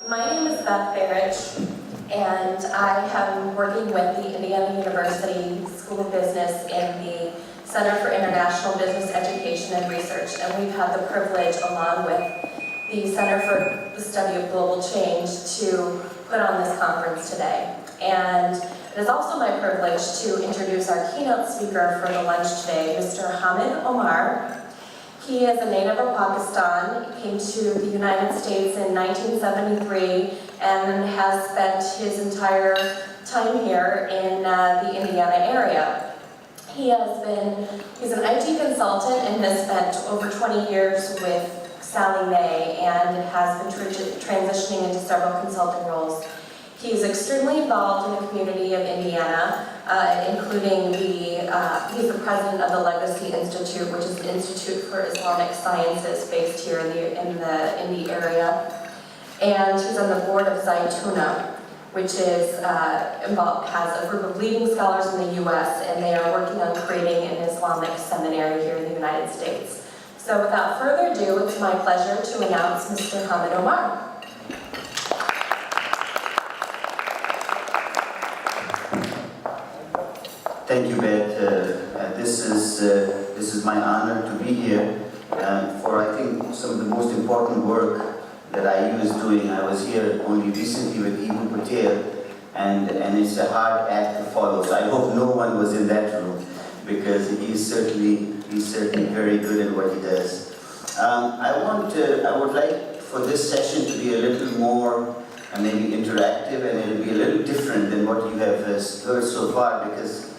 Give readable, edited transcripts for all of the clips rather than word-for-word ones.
My name is Beth Barrich, and I am working with the Indiana University School of Business in the Center for International Business Education and Research, and we've had the privilege, along with the Center for the Study of Global Change, to put on this conference today. And it is also my privilege to introduce our keynote speaker for the lunch today, Mr. Omar. He is a native of Pakistan. He came to the United States in 1973 and has spent his entire time here in the Indiana area. He's an IT consultant and has spent over 20 years with Sally Mae and has been transitioning into several consulting roles. He's extremely involved in the community of Indiana, including he's the president of the Legacy Institute, which is an institute for Islamic sciences based here in the area. And he's on the board of Zaytuna, which is has a group of leading scholars in the U.S., and they are working on creating an Islamic seminary here in the United States. So without further ado, it's my pleasure to announce Mr. Omar. Thank you, Beth. This is my honor to be here for, I think, some of the most important work that I was doing. I was here only recently with Ibn Patel, and it's a hard act to follow. So I hope no one was in that room, because he's certainly very good at what he does. I would like for this session to be a little more maybe interactive, and it'll be a little different than what you have heard so far, because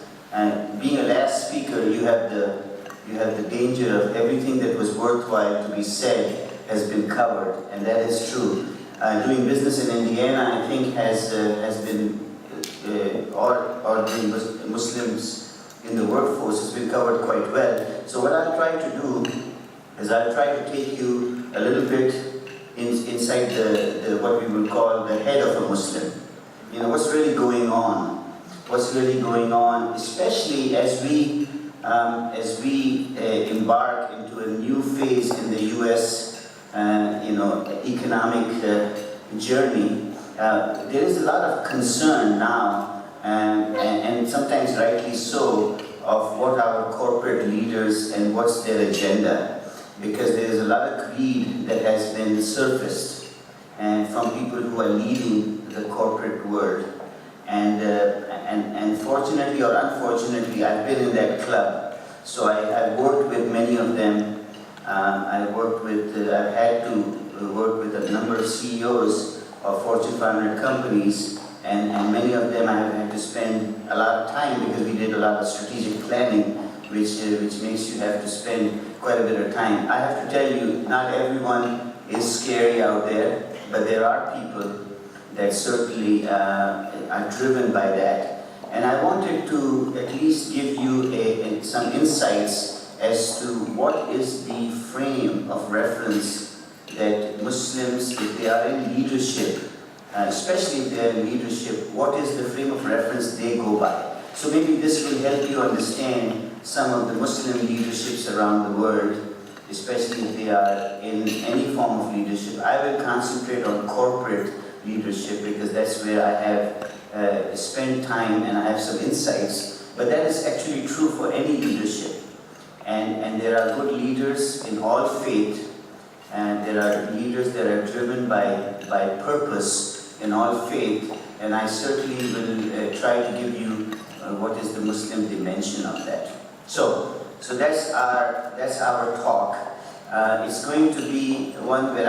being a last speaker, you have the danger of everything that was worthwhile to be said has been covered, and that is true. Doing business in Indiana, I think, has been, or the Muslims in the workforce has been covered quite well. So what I'll try to do is I'll try to take you a little bit inside the what we will call the head of a Muslim. You know, what's really going on? What's really going on, especially as we embark into a new phase in the U.S. Economic journey. There is a lot of concern now, and sometimes rightly so, of what our corporate leaders and what's their agenda, because there is a lot of greed that has been surfaced, and from people who are leading the corporate world. And fortunately or unfortunately, I've been in that club. So I've worked with many of them. I've had to work with a number of CEOs of Fortune 500 companies, and many of them I have had to spend a lot of time, because we did a lot of strategic planning, which makes you have to spend quite a bit of time. I have to tell you, not everyone is scary out there, but there are people that certainly are driven by that. And I wanted to at least give you some insights as to what is the frame of reference that Muslims, if they are in leadership, especially if they are in leadership, what is the frame of reference they go by? So maybe this will help you understand some of the Muslim leaderships around the world, especially if they are in any form of leadership. I will concentrate on corporate leadership, because that's where I have spent time and I have some insights, but that is actually true for any leadership. And there are good leaders in all faith, and there are leaders that are driven by purpose in all faith, and I certainly will try to give you what is the Muslim dimension of that. So that's our talk. It's going to be one where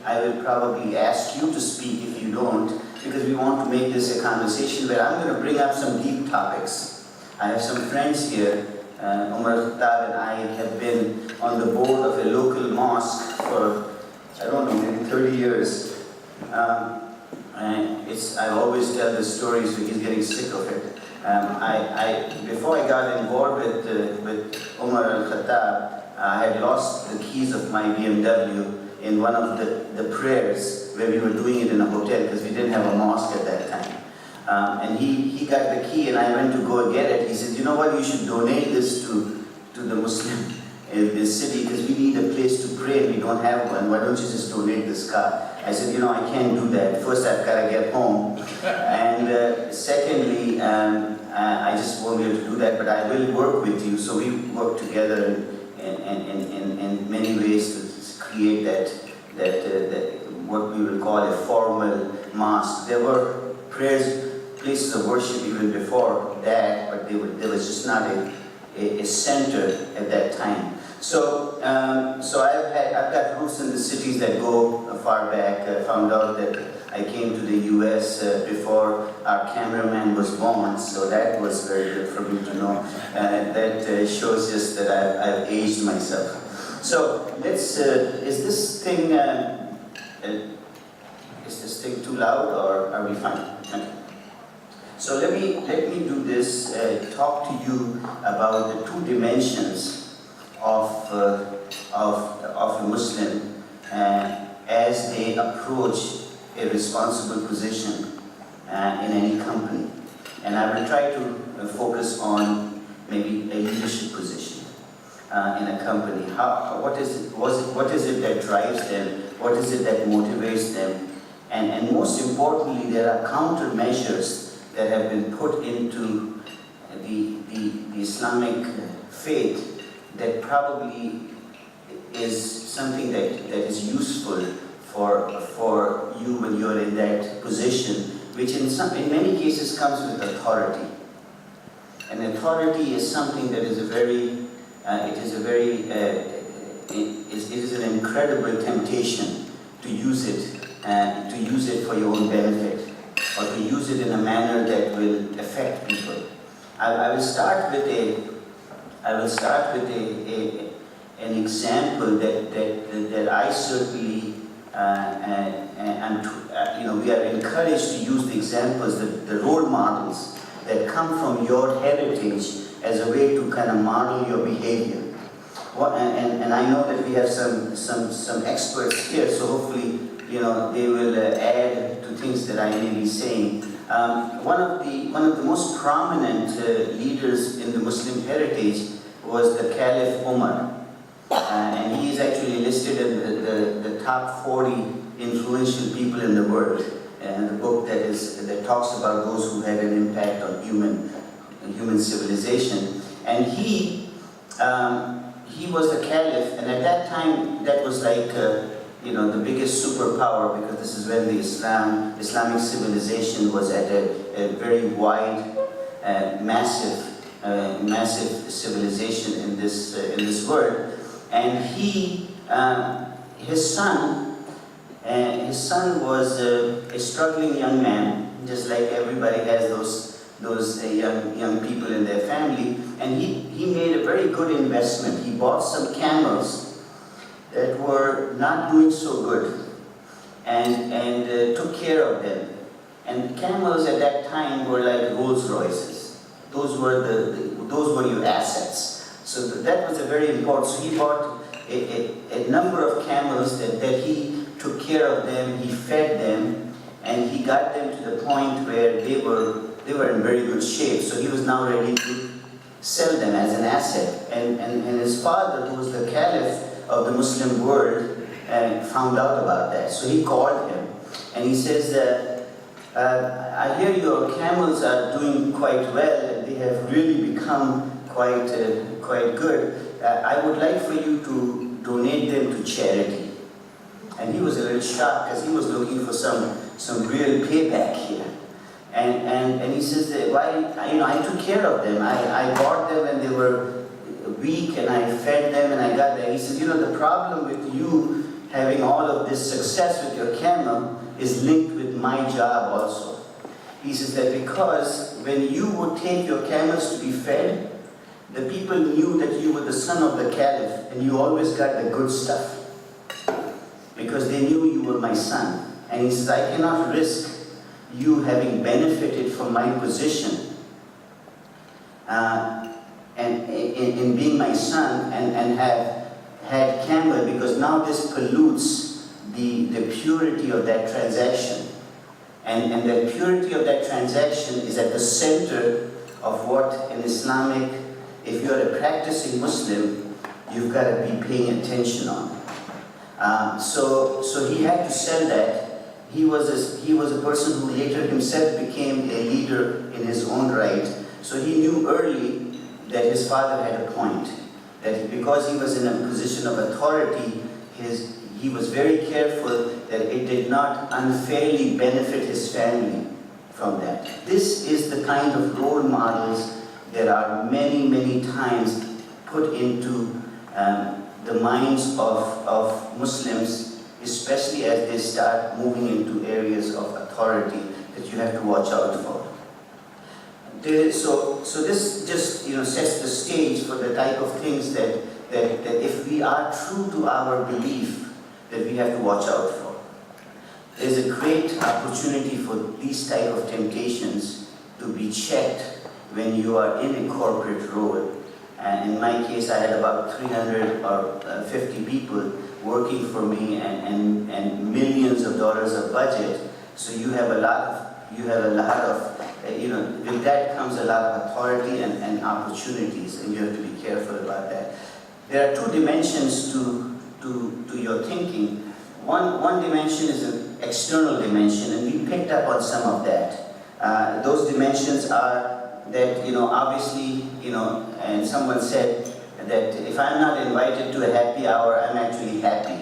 I will probably ask you to speak if you don't, because we want to make this a conversation where I'm going to bring up some deep topics. I have some friends here. Omar and I have been on the board of a local mosque for, I don't know, maybe 30 years. I always tell the story, so he's getting sick of it. Before I got involved with Omar al-Khattab, I had lost the keys of my BMW in one of the prayers where we were doing it in a hotel, because we didn't have a mosque at that time. And he got the key, and I went to go get it. He said, you know what, you should donate this to the Muslim in this city, because we need a place to pray, and we don't don't have one, why don't you just donate this car? I said, I can't do that. First, I've got to get home. And secondly, I just won't be able to do that, but I will work with you. So we work together in many ways to create that what we will call a formal mosque. There were places of worship even before that, but there was just not a center at that time. So I've got roots in the cities that go far back. I found out that I came to the U.S. Before our cameraman was born, so that was very good for me to know. That shows just that I've aged myself. So let's. Is this thing too loud, or are we fine? Okay. So let me do this. Talk to you about the two dimensions of a Muslim as they approach a responsible position in any company. And I will try to focus on maybe a leadership position in a company. What is it that drives them? What is it that motivates them? And most importantly, there are countermeasures that have been put into the Islamic faith that probably is something that is useful for you when you're in that position, which in many cases comes with authority. And authority is something that is it is an incredible temptation to use it for your own benefit, or to use it in a manner that will affect people. I will start with an example that I certainly we are encouraged to use the examples, the role models that come from your heritage as a way to kind of model your behavior. And I know that we have some experts here, so hopefully they will add to things that I may be saying. One of the most prominent leaders in the Muslim heritage was the Caliph Omar, and he is actually listed in the top 40 influential people in the world, and the book that talks about those who had an impact on human civilization. And he was the Caliph, and at that time that was like the biggest superpower, because this is when the Islamic civilization was at a very wide, massive civilization in this world. And his son was a struggling young man, just like everybody has those young people in their family. And he made a very good investment. He bought some camels that were not doing so good, and took care of them. And camels at that time were like Rolls Royces. Those were your assets. So that was a very important. So he bought a number of camels that he took care of them. He fed them, and he got them to the point where they were in very good shape. So he was now ready to sell them as an asset. And his father, who was the Caliph of the Muslim world, found out about that. So he called him, and he says that, I hear your camels are doing quite well, and they have really become quite good. I would like for you to donate them to charity. And he was a little shocked, because he was looking for some real payback here. And he says that, I took care of them. I bought them when they were weak, and I fed them, and I got there. He says, the problem with you having all of this success with your camel is linked with my job also. He says that because when you would take your camels to be fed, the people knew that you were the son of the Caliph, and you always got the good stuff, because they knew you were my son. And he says, I cannot risk you having benefited from my position and in being my son, and have had camel, because now this pollutes the purity of that transaction. And the purity of that transaction is at the center of what in Islamic, if you're a practicing Muslim, you've got to be paying attention on. So he had to sell that. He was a person who later himself became a leader in his own right. So he knew early that his father had a point. That because he was in a position of authority, he was very careful that it did not unfairly benefit his family from that. This is the kind of role models that are many, many times put into the minds of Muslims, especially as they start moving into areas of authority that you have to watch out for. So this just sets the stage for the type of things that if we are true to our belief, that we have to watch out for. There's a great opportunity for these type of temptations to be checked when you are in a corporate role. And in my case, I had about 350 people working for me and millions of dollars of budget. So you have a lot of, with that comes a lot of authority and opportunities, and you have to be careful about that. There are two dimensions to your thinking. One dimension is an external dimension, and we picked up on some of that. Those dimensions are that, obviously, and someone said that if I'm not invited to a happy hour, I'm actually happy.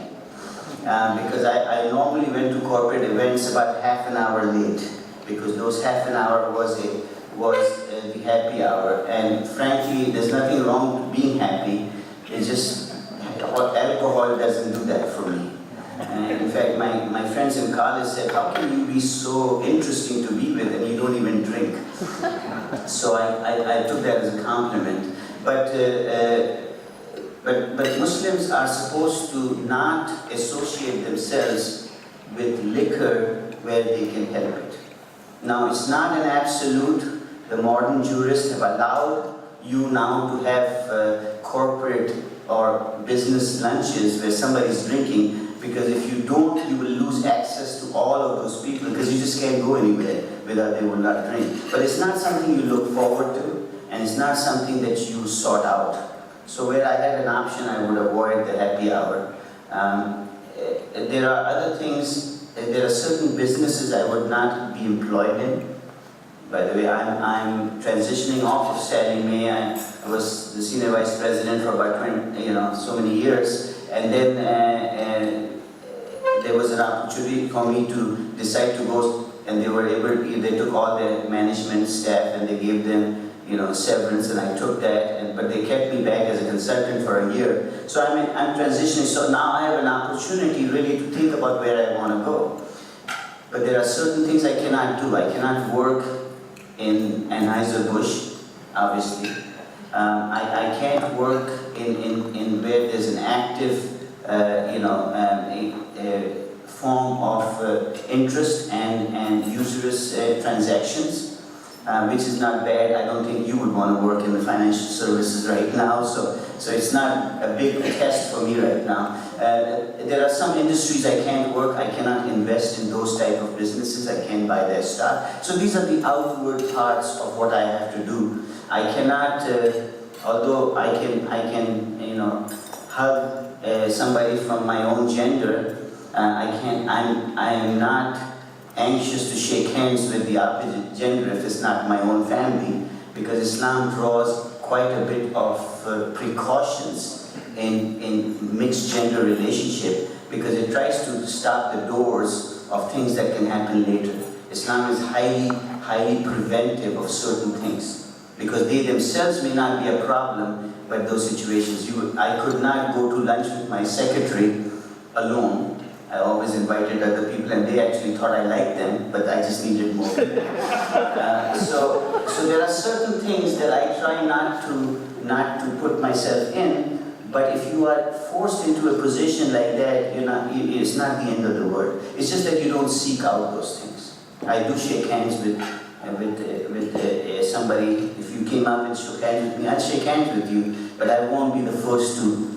Because I normally went to corporate events about half an hour late, because those half an hour was the happy hour. And frankly, there's nothing wrong with being happy. It's just alcohol doesn't do that for me. And in fact, my friends in college said, how can you be so interesting to be with and you don't even drink? So I took that as a compliment. But Muslims are supposed to not associate themselves with liquor where they can help it. Now, it's not an absolute. The modern jurists have allowed you now to have corporate or business lunches where somebody's drinking, because if you don't, you will lose access to all of those people, because you just can't go anywhere without they will not drink. But it's not something you look forward to, and it's not something that you sort out. So where I had an option, I would avoid the happy hour. There are other things, there are certain businesses I would not be employed in. By the way, I'm transitioning off of Sallie Mae. I was the senior vice president for about 20, so many years. And then there was an opportunity for me to decide to go, and they took all the management staff and they gave them severance, and I took that, but they kept me back as a consultant for a year. So I'm transitioning, so now I have an opportunity really to think about where I want to go. But there are certain things I cannot do. I cannot work in Anheuser-Busch, obviously. I can't work in where there's an active, form of interest and usurious transactions. Which is not bad. I don't think you would want to work in the financial services right now, so it's not a big test for me right now. There are some industries I can't work. I cannot invest in those type of businesses. I can't buy their stock. So these are the outward parts of what I have to do. I cannot, although I can hug somebody from my own gender. I am not anxious to shake hands with the opposite gender if it's not my own family, because Islam draws quite a bit of precautions in mixed gender relationship, because it tries to stop the doors of things that can happen later. Islam is highly preventive of certain things, because they themselves may not be a problem, but those situations, I could not go to lunch with my secretary alone. I always invited other people, and they actually thought I liked them, but I just needed more people. So there are certain things that I try not to put myself in. But if you are forced into a position like that, it's not the end of the world. It's just that you don't seek out those things. I do shake hands with somebody. If you came up and shook hands with me, I'd shake hands with you, but I won't be the first to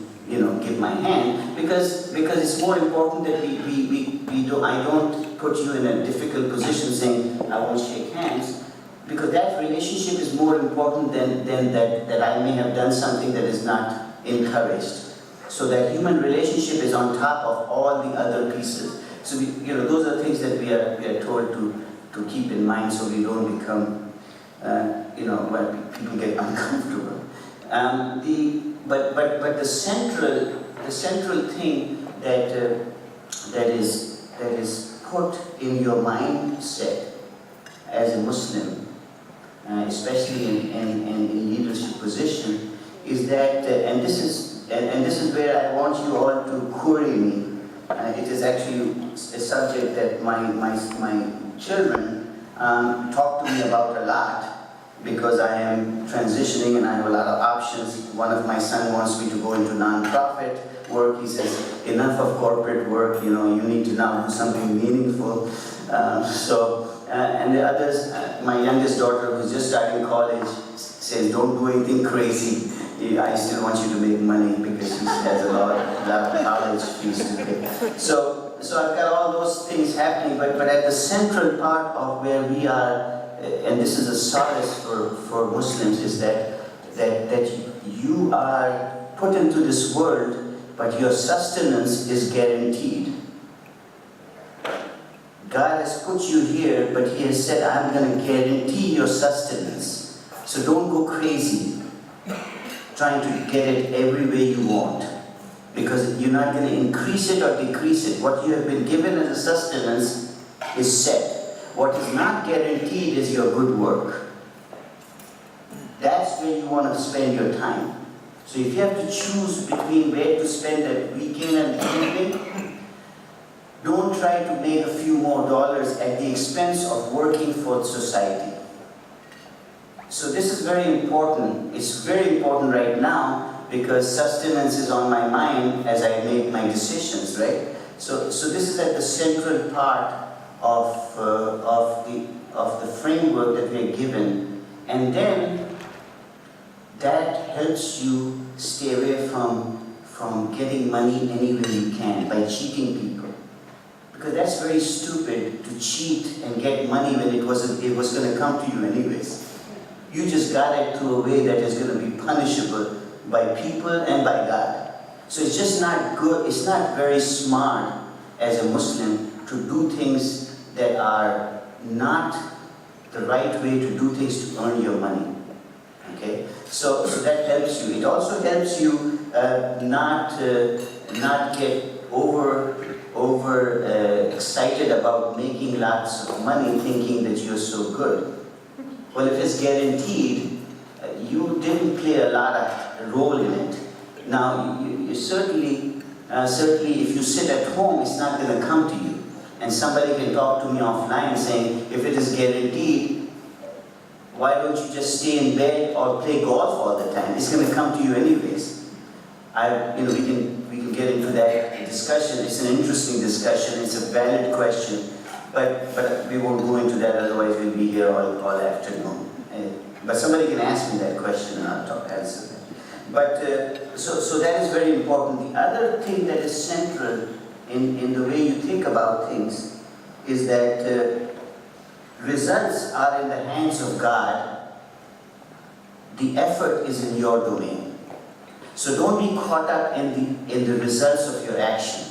give my hand, because it's more important that I don't put you in a difficult position saying I won't shake hands, because that relationship is more important than that I may have done something that is not encouraged. So that human relationship is on top of all the other pieces. So those are things that we are told to keep in mind, so we don't become, where people get uncomfortable. But the central thing that is put in your mindset as a Muslim, especially in leadership position, is that, and this is where I want you all to query me. It is actually a subject that my children talk to me about a lot, because I am transitioning and I have a lot of options. One of my sons wants me to go into non-profit work. He says, enough of corporate work, you need to now do something meaningful. And the others, my youngest daughter who's just starting college says, don't do anything crazy. I still want you to make money, because she has a lot of college fees to pay. So I've got all those things happening, but at the central part of where we are, and this is a solace for Muslims, is that you are put into this world, but your sustenance is guaranteed. God has put you here, but He has said, I'm going to guarantee your sustenance. So don't go crazy trying to get it every way you want, because you're not going to increase it or decrease it. What you have been given as a sustenance is set. What is not guaranteed is your good work. That's where you want to spend your time. So if you have to choose between where to spend that weekend and evening, don't try to make a few more dollars at the expense of working for society. So this is very important. It's very important right now, because sustenance is on my mind as I make my decisions, right? So this is at the central part of the framework that we are given, and then that helps you stay away from getting money any way you can by cheating people, because that's very stupid to cheat and get money when it was going to come to you anyways. You just got it through a way that is going to be punishable by people and by God. So it's just not good. It's not very smart as a Muslim to do things that are not the right way to do things to earn your money. Okay? So that helps you. It also helps you not get over excited about making lots of money, thinking that you're so good. Well, if it's guaranteed, you didn't play a lot of role in it. Now, you certainly if you sit at home, it's not going to come to you. And somebody can talk to me offline saying, if it is guaranteed, why don't you just stay in bed or play golf all the time? It's going to come to you anyways. We can get into that discussion. It's an interesting discussion. It's a valid question. But we won't go into that, otherwise we'll be here all afternoon. But somebody can ask me that question and I'll answer that. But so that is very important. The other thing that is central in the way you think about things is that results are in the hands of God. The effort is in your domain. So don't be caught up in the results of your action.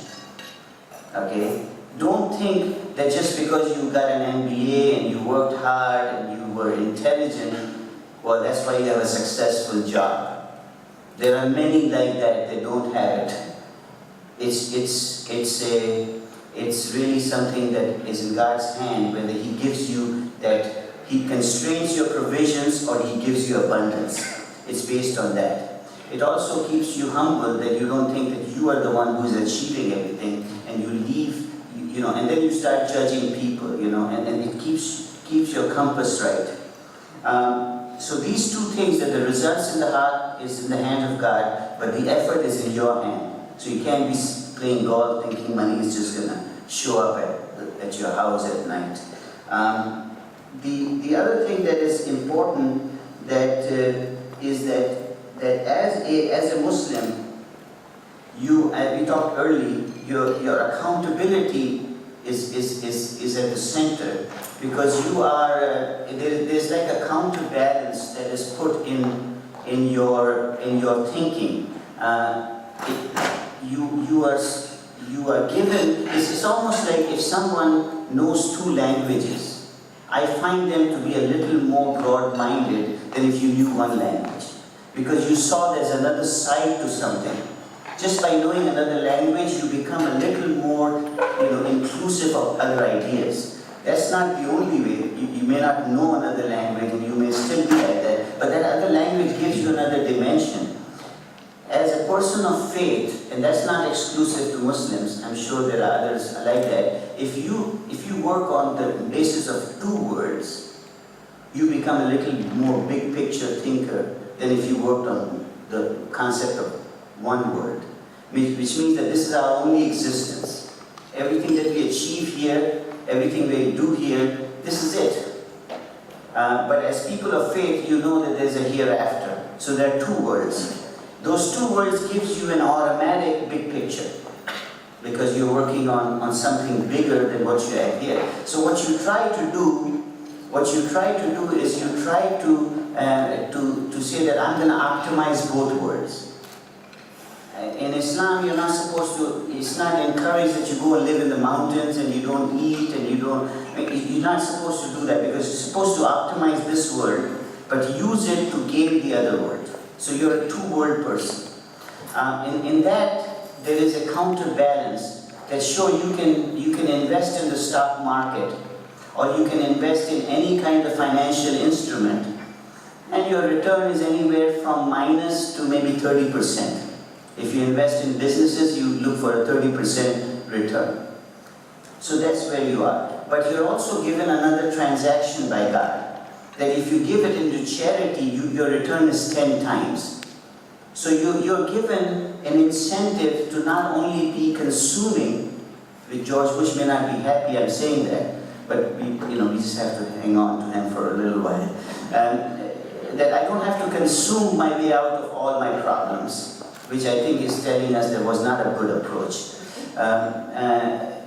Okay? Don't think that just because you got an MBA and you worked hard and you were intelligent, well, that's why you have a successful job. There are many like that don't have it. It's really something that is in God's hand, whether He gives you that, He constrains your provisions or He gives you abundance. It's based on that. It also keeps you humble, that you don't think that you are the one who is achieving everything, and you leave, and then you start judging people, and it keeps your compass right. So these two things, that the results in the heart is in the hand of God, but the effort is in your hand. So you can't be playing golf thinking money is just going to show up at your house at night. The other thing that is important is that as a Muslim, as we talked earlier, your accountability is at the center, because you are there's like a counterbalance that is put in your thinking. you are given, it's almost like if someone knows two languages, I find them to be a little more broad-minded than if you knew one language. Because you saw there's another side to something. Just by knowing another language, you become a little more, inclusive of other ideas. That's not the only way. You may not know another language and you may still be like that, but that other language gives you another dimension. As a person of faith, and that's not exclusive to Muslims, I'm sure there are others like that, if you work on the basis of two words, you become a little more big picture thinker than if you worked on the concept of one word, which means that this is our only existence. Everything that we achieve here, everything we do here, this is it. But as people of faith, you know that there's a hereafter. So there are two words. Those two words gives you an automatic big picture because you're working on something bigger than what you have here. So what you try to do is you try to say that I'm going to optimize both words. In Islam, you're not supposed to, it's not encouraged that you go and live in the mountains and you don't eat and you're not supposed to do that because you're supposed to optimize this word, but use it to gain the other word. So you're a two-word person. In that, there is a counterbalance that shows you can invest in the stock market or you can invest in any kind of financial instrument and your return is anywhere from minus to maybe 30%. If you invest in businesses, you look for a 30% return. So that's where you are. But you're also given another transaction by God. That if you give it into charity, your return is 10 times. So you're given an incentive to not only be consuming, with George Bush may not be happy I'm saying that, but we just have to hang on to him for a little while. That I don't have to consume my way out of all my problems, which I think is telling us there was not a good approach. That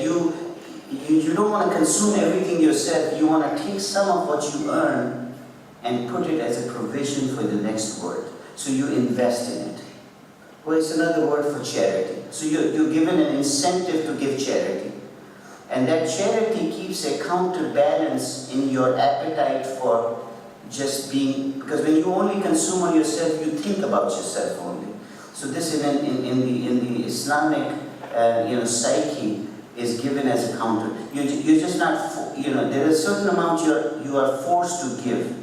you don't want to consume everything yourself. You want to take some of what you earn and put it as a provision for the next word. So you invest in it. Well, it's another word for charity. So you're given an incentive to give charity. And that charity keeps a counterbalance in your appetite for just being, because when you only consume on yourself, you think about yourself only. So this is in the Islamic psyche is given as a counter. You're just not, there is a certain amount you are forced to give.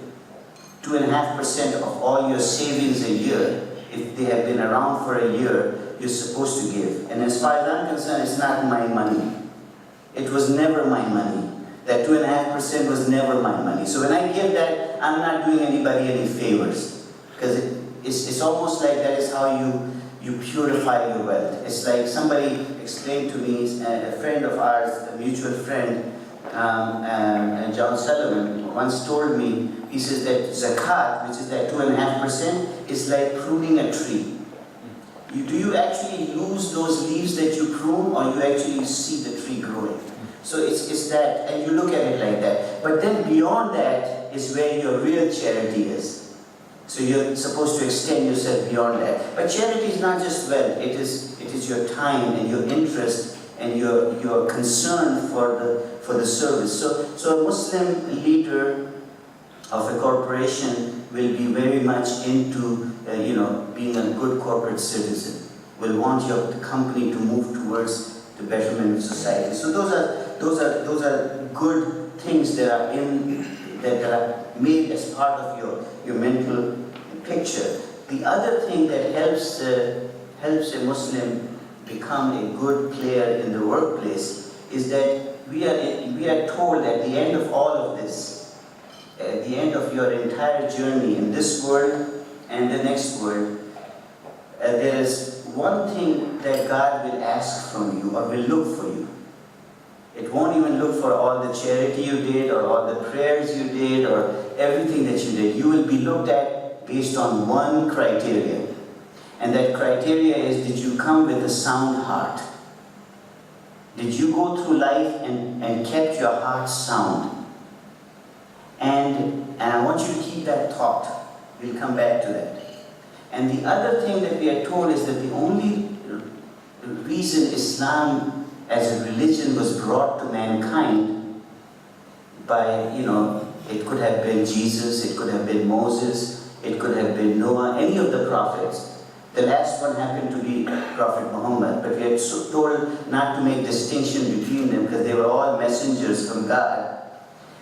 2.5% of all your savings a year, if they have been around for a year, you're supposed to give. And as far as I'm concerned, it's not my money. It was never my money. That 2.5% was never my money. So when I give that, I'm not doing anybody any favors. Because it's almost like that is how you purify your wealth. It's like somebody explained to me, a friend of ours, a mutual friend, John Sullivan, once told me, he says that zakat, which is that 2.5%, is like pruning a tree. Do you actually lose those leaves that you prune, or you actually see the tree growing? So it's that, and you look at it like that. But then beyond that is where your real charity is. So you're supposed to extend yourself beyond that. But charity is not just wealth, it is your time and your interest and your concern for the service. So a Muslim leader of a corporation will be very much into being a good corporate citizen. Will want your company to move towards the betterment of society. So those are good things that are made as part of your mental picture. The other thing that helps a Muslim become a good player in the workplace is that we are told at the end of all of this, at the end of your entire journey in this world and the next world, there is one thing that God will ask from you or will look for you. It won't even look for all the charity you did or all the prayers you did or everything that you did. You will be looked at based on one criteria. And that criteria is, did you come with a sound heart? Did you go through life and kept your heart sound? And I want you to keep that thought. We'll come back to that. And the other thing that we are told is that the only reason Islam as a religion was brought to mankind by, it could have been Jesus, it could have been Moses, it could have been Noah, any of the prophets. The last one happened to be Prophet Muhammad, but we are told not to make distinction between them because they were all messengers from God.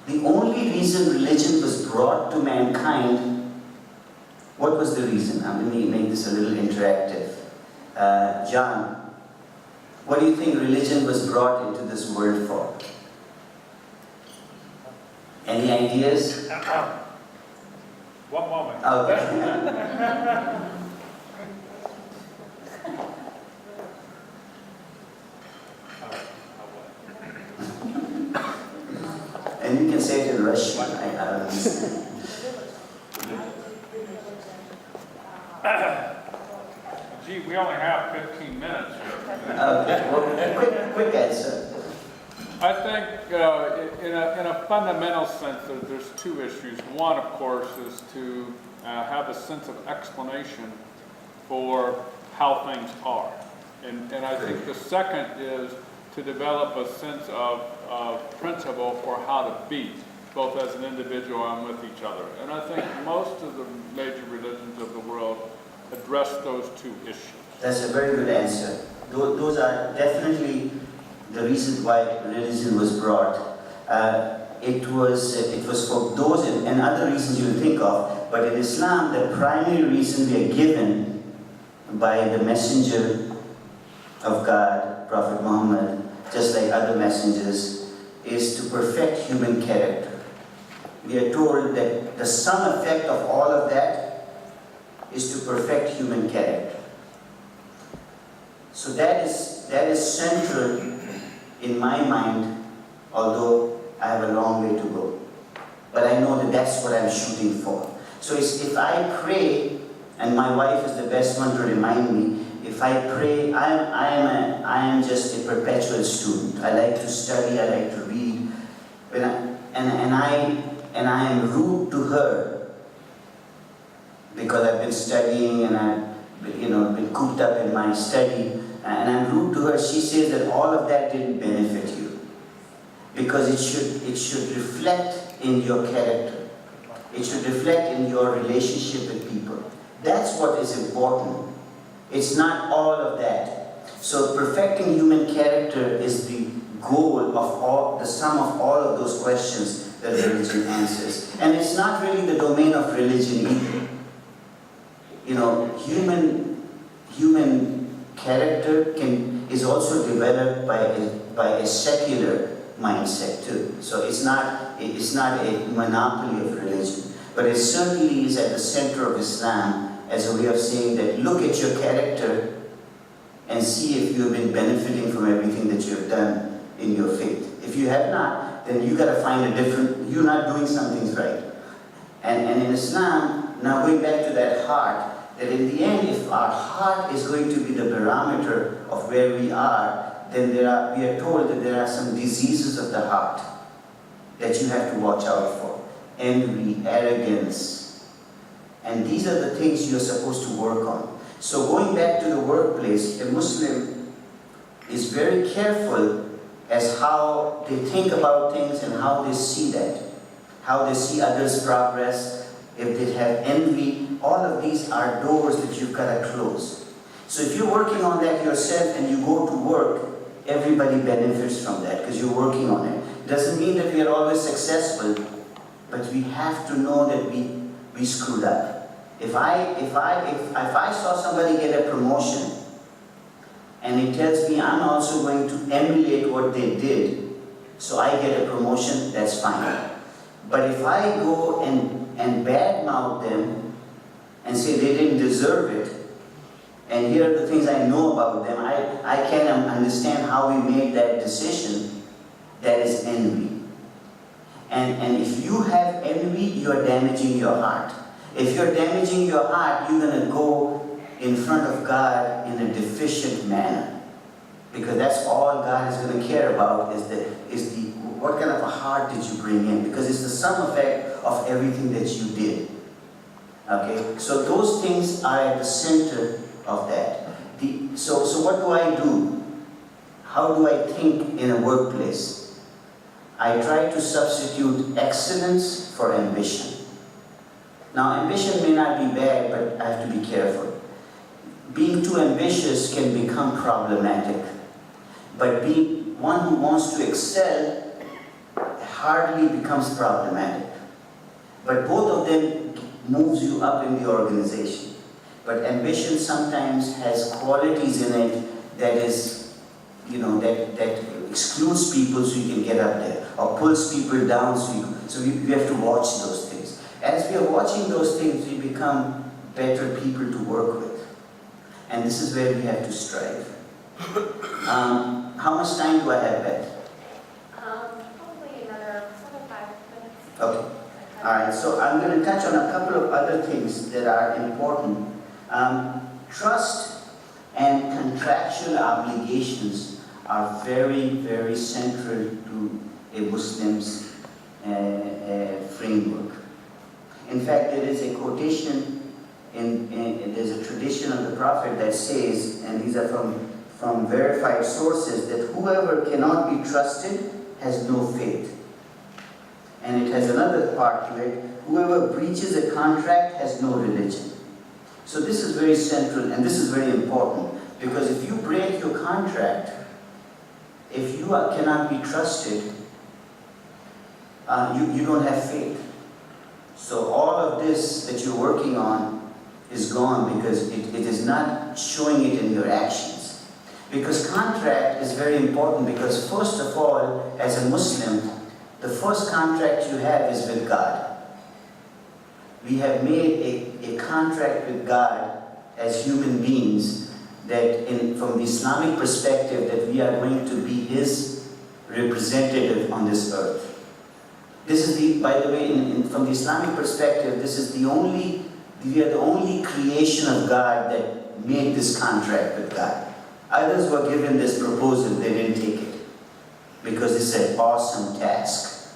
The only reason religion was brought to mankind, what was the reason? Let me make this a little interactive. John, what do you think religion was brought into this world for? Any ideas? One moment. Okay. And you can say it in Russian. I don't understand. Gee, we only have 15 minutes here. Okay, well, quick answer. I think in a fundamental sense, there's two issues. One, of course, is to have a sense of explanation for how things are. And I think the second is to develop a sense of principle for how to be, both as an individual and with each other. And I think most of the major religions of the world address those two issues. That's a very good answer. Those are definitely the reason why religion was brought. It was for those and other reasons you think of, but in Islam, the primary reason we are given by the messenger of God, Prophet Muhammad, just like other messengers, is to perfect human character. We are told that the sum effect of all of that is to perfect human character. So that is central in my mind, although I have a long way to go. But I know that that's what I'm shooting for. So if I pray, and my wife is the best one to remind me, if I pray, I am just a perpetual student. I like to study, I like to read, and I am rude to her because I've been studying and I've been cooped up in my study, and I'm rude to her. She says that all of that didn't benefit you because it should reflect in your character. It should reflect in your relationship with people. That's what is important. It's not all of that. So perfecting human character is the goal of the sum of all of those questions that religion answers. And it's not really the domain of religion either. Human character is also developed by a secular mindset too. So it's not a monopoly of religion, but it certainly is at the center of Islam as a way of saying that look at your character and see if you have been benefiting from everything that you have done in your faith. If you have not, then you got to find you're not doing some things right. And in Islam, now going back to that heart, that in the end, if our heart is going to be the barometer of where we are, then we are told that there are some diseases of the heart that you have to watch out for. Envy, arrogance. And these are the things you're supposed to work on. So going back to the workplace, a Muslim is very careful as how they think about things and how they see that. How they see others' progress, if they have envy, all of these are doors that you've got to close. So if you're working on that yourself and you go to work, everybody benefits from that because you're working on it. It doesn't mean that we are always successful, but we have to know that we screwed up. If I saw somebody get a promotion and it tells me I'm also going to emulate what they did, so I get a promotion, that's fine. But if I go and badmouth them and say they didn't deserve it, and here are the things I know about them, I can't understand how we made that decision, that is envy. And if you have envy, you are damaging your heart. If you're damaging your heart, you're going to go in front of God in a deficient manner. Because that's all God is going to care about is what kind of a heart did you bring in? Because it's the sum effect of everything that you did. Okay, so those things are at the center of that. So what do I do? How do I think in a workplace? I try to substitute excellence for ambition. Now, ambition may not be bad, but I have to be careful. Being too ambitious can become problematic, but being one who wants to excel hardly becomes problematic. But both of them moves you up in the organization. But ambition sometimes has qualities in it that is, that excludes people so you can get up there, or pulls people down so you have to watch those things. As we are watching those things, we become better people to work with. And this is where we have to strive. How much time do I have, Beth? Probably another 5 minutes. Okay. All right, so I'm going to touch on a couple of other things that are important. Trust and contractual obligations are very, very central to a Muslim's framework. In fact, there is a quotation, there's a tradition of the Prophet that says, and these are from verified sources, that whoever cannot be trusted has no faith. And it has another part to it, whoever breaches a contract has no religion. So this is very central and this is very important, because if you break your contract, if you cannot be trusted, you don't have faith. So all of this that you're working on is gone because it is not showing it in your actions. Because contract is very important, because first of all, as a Muslim, the first contract you have is with God. We have made a contract with God as human beings that from the Islamic perspective that we are going to be His representative on this earth. This is by the way, from the Islamic perspective, we are the only creation of God that made this contract with God. Others were given this proposal, they didn't take it. Because it's an awesome task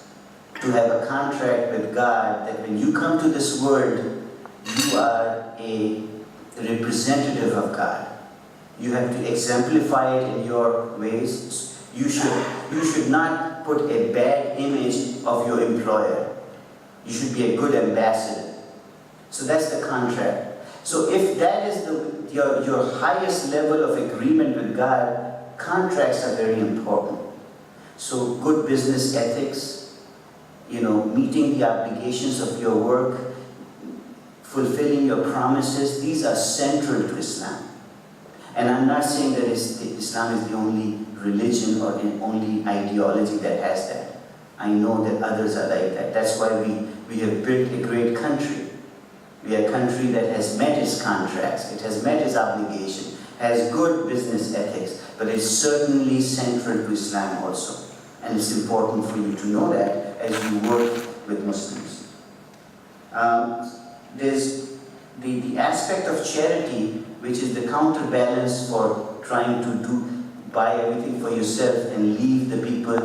to have a contract with God that when you come to this world, you are a representative of God. You have to exemplify it in your ways. You should not put a bad image of your employer. You should be a good ambassador. So that's the contract. So if that is your highest level of agreement with God, contracts are very important. So good business ethics, meeting the obligations of your work, fulfilling your promises, these are central to Islam. And I'm not saying that Islam is the only religion or the only ideology that has that. I know that others are like that. That's why we have built a great country. We are a country that has met its contracts, it has met its obligation, has good business ethics, but it's certainly central to Islam also. And it's important for you to know that as you work with Muslims. There's the aspect of charity, which is the counterbalance for trying to buy everything for yourself and leave the people,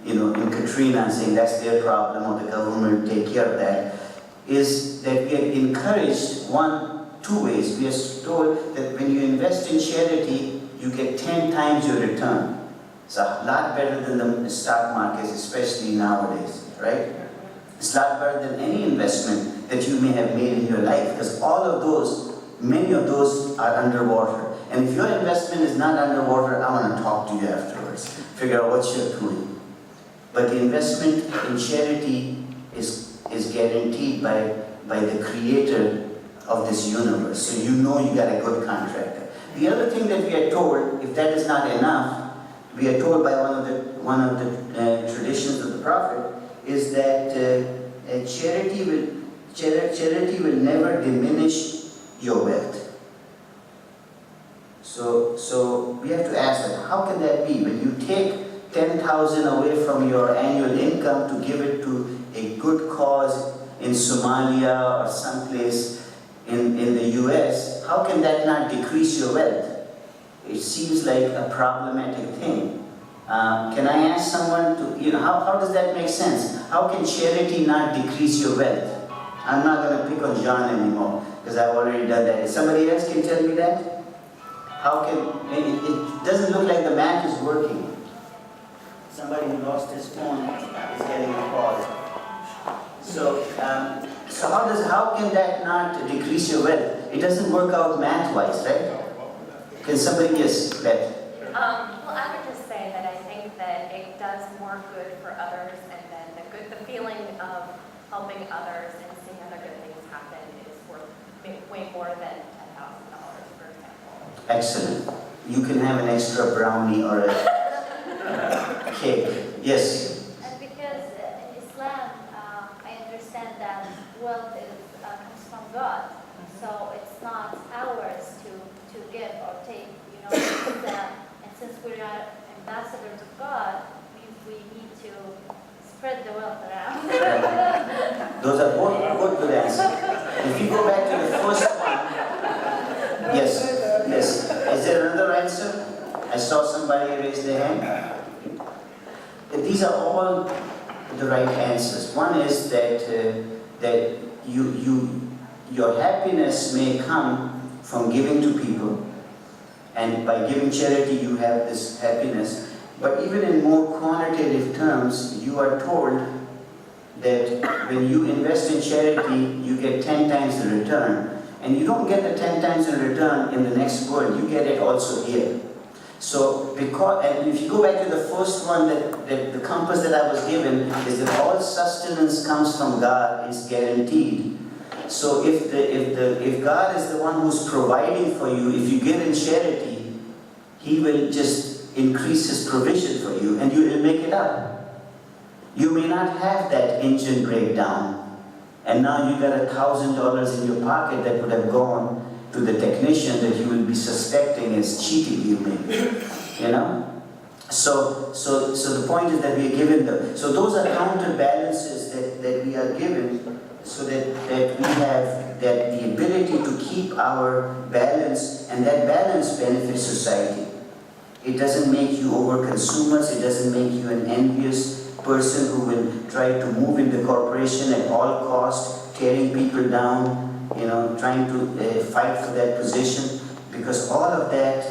in Katrina and saying that's their problem or the government will take care of that, is that we are encouraged two ways. We are told that when you invest in charity, you get 10 times your return. It's a lot better than the stock markets, especially nowadays, right? It's a lot better than any investment that you may have made in your life, because many of those are underwater. And if your investment is not underwater, I want to talk to you afterwards, figure out what you're doing. But the investment in charity is guaranteed by the creator of this universe. So you got a good contractor. The other thing that we are told, if that is not enough, we are told by one of the traditions of the Prophet, is that charity will never diminish your wealth. So we have to ask that, how can that be? When you take 10,000 away from your annual income to give it to a good cause in Somalia or someplace in the US, how can that not decrease your wealth? It seems like a problematic thing. Can I ask someone to, how does that make sense? How can charity not decrease your wealth? I'm not going to pick on John anymore because I've already done that. Somebody else can tell me that? How can, it doesn't look like the math is working. Somebody who lost his phone is getting a call. So, how can that not decrease your wealth? It doesn't work out math-wise, right? Can somebody, yes, Beth? Well, I would just say that I think that it does more good for others, and then the feeling of helping others and seeing other good things happen is worth way more than $10,000, for example. Excellent. You can have an extra brownie or a cake. Yes? And because in Islam, I understand that wealth comes from God, so it's not ours to give or take, you know. And since we are ambassadors of God, means we need to spread the wealth around. Those are both good answers. If you go back to the first one, yes. Is there another answer? I saw somebody raise their hand. These are all the right answers. One is that your happiness may come from giving to people, and by giving charity you have this happiness. But even in more quantitative terms, you are told that when you invest in charity, you get 10 times the return. And you don't get the 10 times the return in the next world, you get it also here. So, and if you go back to the first one, that the compass that I was given is that all sustenance comes from God, is guaranteed. So if God is the one who's providing for you, if you give in charity, He will just increase His provision for you and you will make it up. You may not have that engine breakdown and now you got $1,000 in your pocket that would have gone to the technician that you will be suspecting as cheating you maybe, you know? So the point is that we are given so those are counterbalances that we are given so that we have the ability to keep our balance, and that balance benefits society. It doesn't make you over-consumers, it doesn't make you an envious person who will try to move in the corporation at all costs, tearing people down, you know, trying to fight for that position, because all of that,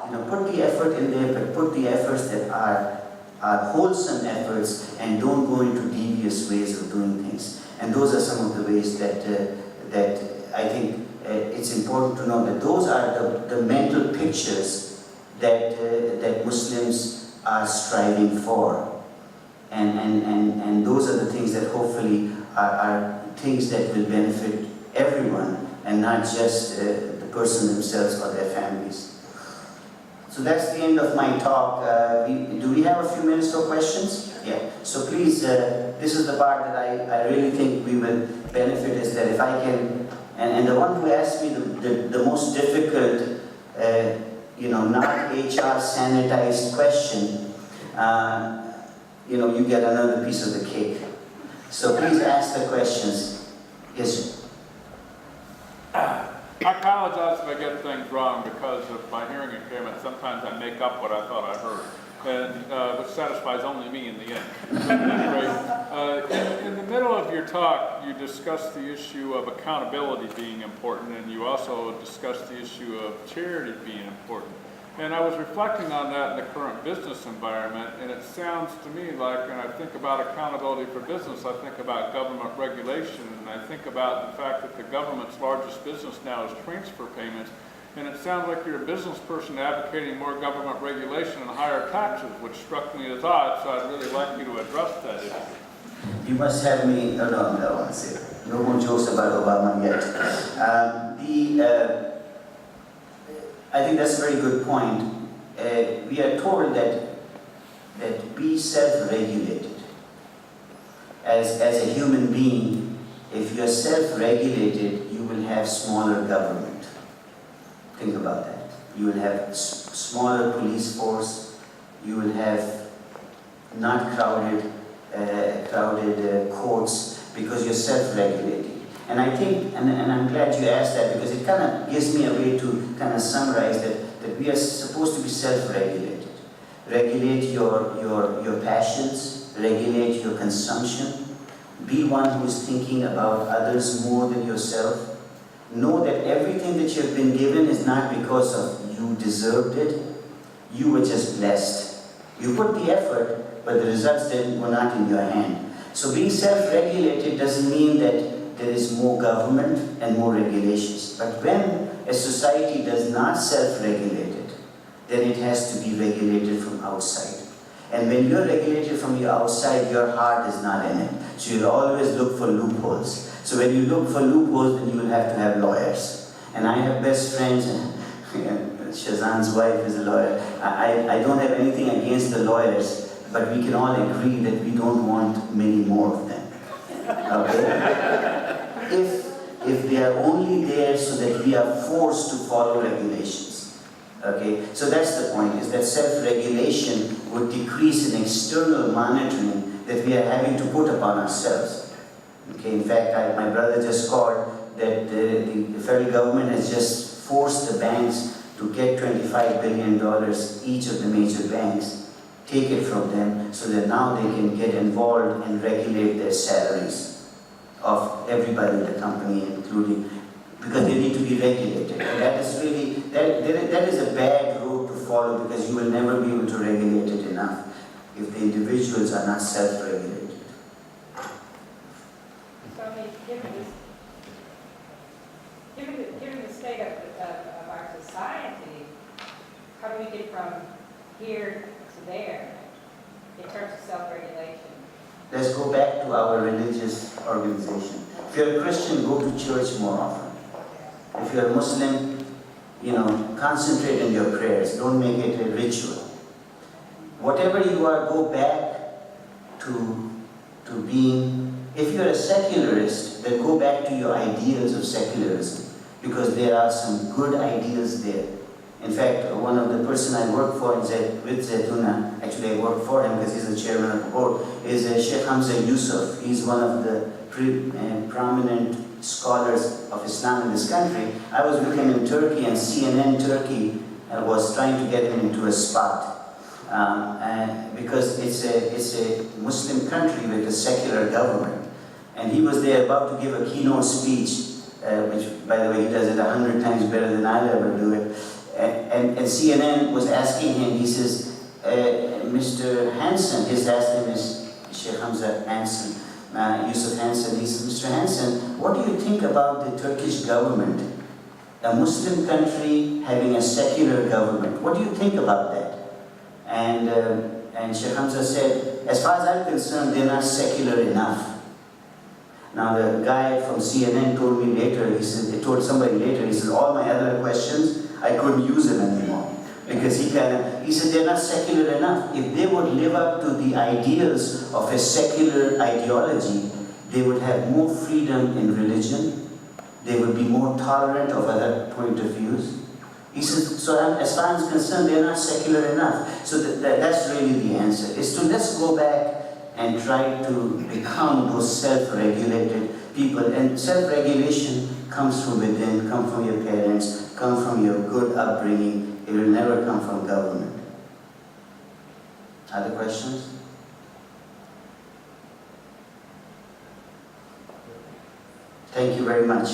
you know, put the effort in there, but put the efforts that are wholesome efforts and don't go into devious ways of doing things. And those are some of the ways that I think it's important to know that those are the mental pictures that Muslims are striving for. And those are the things that hopefully are things that will benefit everyone and not just the person themselves or their families. So that's the end of my talk. Do we have a few minutes for questions? Yeah. So please, this is the part that I really think we will benefit, is that if I can, and the one who asked me the most difficult, you know, not HR sanitized question, you know, you get another piece of the cake. So please ask the questions. Yes, sir. I apologize if I get things wrong because of my hearing impairment. Sometimes I make up what I thought I heard, and which satisfies only me in the end. In the middle of your talk, you discussed the issue of accountability being important, and you also discussed the issue of charity being important. And I was reflecting on that in the current business environment, and it sounds to me like, when I think about accountability for business, I think about government regulation, and I think about the fact that the government's largest business now is transfer payments, and it sounds like you're a business person advocating more government regulation and higher taxes, which struck me as odd, so I'd really like you to address that issue. You must have me, no, that's it. No more jokes about Obama yet. I think that's a very good point. We are told that be self-regulated. As a human being, if you are self-regulated, you will have smaller government. Think about that. You will have smaller police force. You will have not crowded courts because you're self-regulated. And I think, and I'm glad you asked that, because it kind of gives me a way to kind of summarize that we are supposed to be self-regulated. Regulate your passions, regulate your consumption, Be one who is thinking about others more than yourself. Know that everything that you have been given is not because of you deserved it. You were just blessed. You put the effort, but the results then were not in your hand. So being self-regulated doesn't mean that there is more government and more regulations. But when a society does not self-regulate it, then it has to be regulated from outside. And when you're regulated from your outside, your heart is not in it. So you'll always look for loopholes. So when you look for loopholes, then you will have to have lawyers. And I have best friends, and Shazan's wife is a lawyer. I don't have anything against the lawyers, but we can all agree that we don't want many more of them. Okay? If they are only there so that we are forced to follow regulations. Okay, so that's the point, is that self-regulation would decrease in external monitoring that we are having to put upon ourselves. Okay, in fact, my brother just called that the federal government has just forced the banks to get $25 billion, each of the major banks, take it from them, so that now they can get involved and regulate their salaries of everybody in the company, including, because they need to be regulated. And that is really, that is a bad road to follow, because you will never be able to regulate it enough if the individuals are not self-regulated. So I mean, given the state of our society, how do we get from here to there in terms of self-regulation? Let's go back to our religious organization. If you're a Christian, go to church more often. If you're a Muslim, concentrate on your prayers. Don't make it a ritual. Whatever you are, go back to being. If you're a secularist, then go back to your ideals of secularism, because there are some good ideas there. In fact, one of the person I work for with Zaytuna, actually I work for him because he's the chairman of the board, is Sheikh Hamza Yusuf. He's one of the prominent scholars of Islam in this country. I was with him in Turkey, and CNN Turkey was trying to get him into a spot. Because it's a Muslim country with a secular government. And he was there about to give a keynote speech, which, by the way, he does it 100 times better than I'll ever do it. And CNN was asking him, he says, Mr. Hansen, his last name is Sheikh Hamza Hansen, Yusuf Hansen, he says, Mr. Hansen, what do you think about the Turkish government? A Muslim country having a secular government. What do you think about that? And Sheikh Hamza said, as far as I'm concerned, they're not secular enough. Now the guy from CNN told me later, he told somebody later, he said, all my other questions, I couldn't use them anymore. Because he said they're not secular enough. If they would live up to the ideals of a secular ideology, they would have more freedom in religion, they would be more tolerant of other point of views. He says, so as far as I'm concerned, they're not secular enough. So that's really the answer, is to let's go back and try to become those self-regulated people. And self-regulation comes from within, comes from your parents, comes from your good upbringing. It will never come from government. Other questions? Thank you very much.